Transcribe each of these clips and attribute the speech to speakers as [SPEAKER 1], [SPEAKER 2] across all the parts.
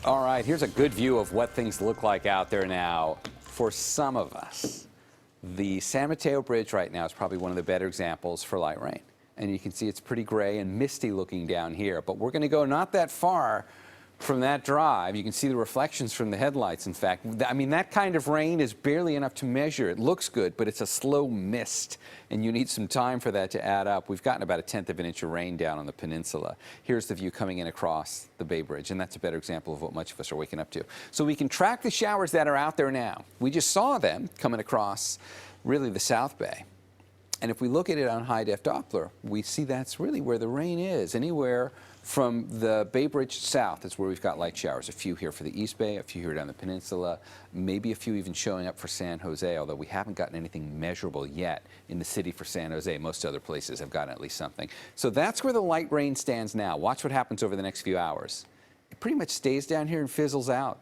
[SPEAKER 1] All right, here's a good view of what things look like out there now for some of us. The San Mateo Bridge right now is probably one of the better examples for light rain. And you can see it's pretty gray and misty looking down here. But we're going to go not that far from that drive. You can see the reflections from the headlights, in fact. I mean, that kind of rain is barely enough to measure. It looks good, but it's a slow mist, and you need some time for that to add up. We've gotten about 1/10 of an inch of rain down on the peninsula. Here's the view coming in across the Bay Bridge, and that's a better example of what much of us are waking up to. So we can track the showers that are out there now. We just saw them coming across, really, the South Bay. And if we look at it on high-def Doppler, we see that's really where the rain is. Anywhere from the Bay Bridge south is where we've got light showers. A few here for the East Bay, a few here down the peninsula, maybe a few even showing up for San Jose, although we haven't gotten anything measurable yet in the city for San Jose. Most other places have gotten at least something. So that's where the light rain stands now. Watch what happens over the next few hours. It pretty much stays down here and fizzles out.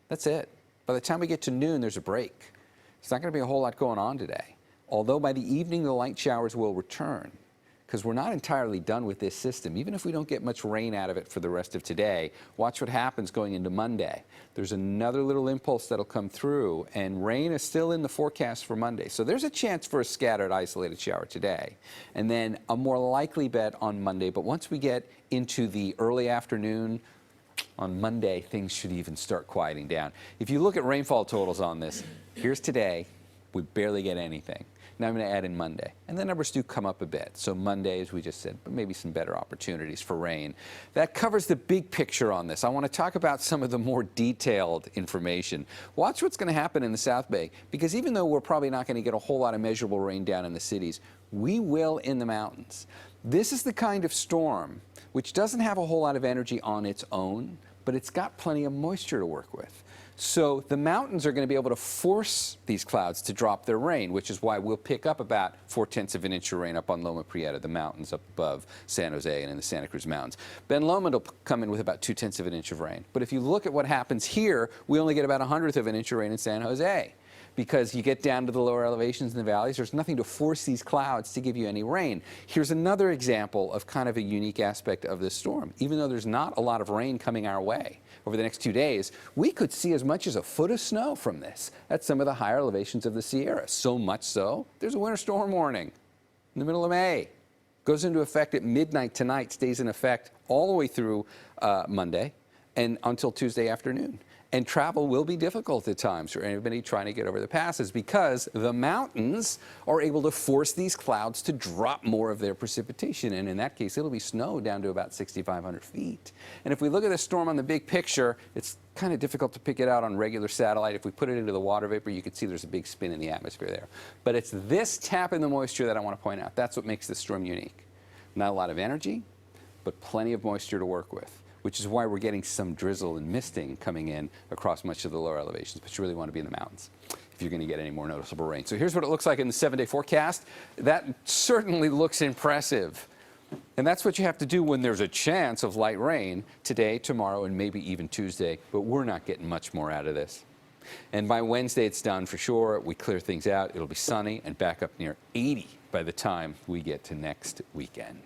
[SPEAKER 1] That's it. By the time we get to noon, there's a break. It's not going to be a whole lot going on today. Although by the evening, the light showers will return, because we're not entirely done with this system. Even if we don't get much rain out of it for the rest of today, watch what happens going into Monday. There's another little impulse that'll come through, and rain is still in the forecast for Monday. So there's a chance for a scattered, isolated shower today, and then a more likely bet on Monday. But once we get into the early afternoon, on Monday, things should even start quieting down. If you look at rainfall totals on this, here's today. We barely get anything. Now I'm going to add in Monday. And the numbers do come up a bit. So Monday, as we just said, but maybe some better opportunities for rain. That covers the big picture on this. I want to talk about some of the more detailed information. Watch what's going to happen in the South Bay, because even though we're probably not going to get a whole lot of measurable rain down in the cities, we will in the mountains. This is the kind of storm which doesn't have a whole lot of energy on its own, but it's got plenty of moisture to work with. So the mountains are going to be able to force these clouds to drop their rain, which is why we'll pick up about 4/10 of an inch of rain up on Loma Prieta, the mountains up above San Jose and in the Santa Cruz Mountains. Ben Lomond will come in with about 2/10 of an inch of rain. But if you look at what happens here, we only get about 1/100 of an inch of rain in San Jose, because you get down to the lower elevations in the valleys, there's nothing to force these clouds to give you any rain. Here's another example of kind of a unique aspect of this storm. Even though there's not a lot of rain coming our way over the next 2 days, we could see as much as a foot of snow from this at some of the higher elevations of the Sierra. So much so, there's a winter storm warning in the middle of May. Goes into effect at midnight tonight, stays in effect all the way through Monday and until Tuesday afternoon. And travel will be difficult at times for anybody trying to get over the passes, because the mountains are able to force these clouds to drop more of their precipitation. And in that case, it'll be snow down to about 6,500 feet. And if we look at the storm on the big picture, it's kind of difficult to pick it out on regular satellite. If we put it into the water vapor, you can see there's a big spin in the atmosphere there. But it's this tap in the moisture that I want to point out. That's what makes this storm unique. Not a lot of energy, but plenty of moisture to work with, which is why we're getting some drizzle and misting coming in across much of the lower elevations. But you really want to be in the mountains if you're going to get any more noticeable rain. So here's what it looks like in the 7-day forecast. That certainly looks impressive. And that's what you have to do when there's a chance of light rain today, tomorrow, and maybe even Tuesday. But we're not getting much more out of this. And by Wednesday, it's done for sure. We clear things out. It'll be sunny and back up near 80 by the time we get to next weekend.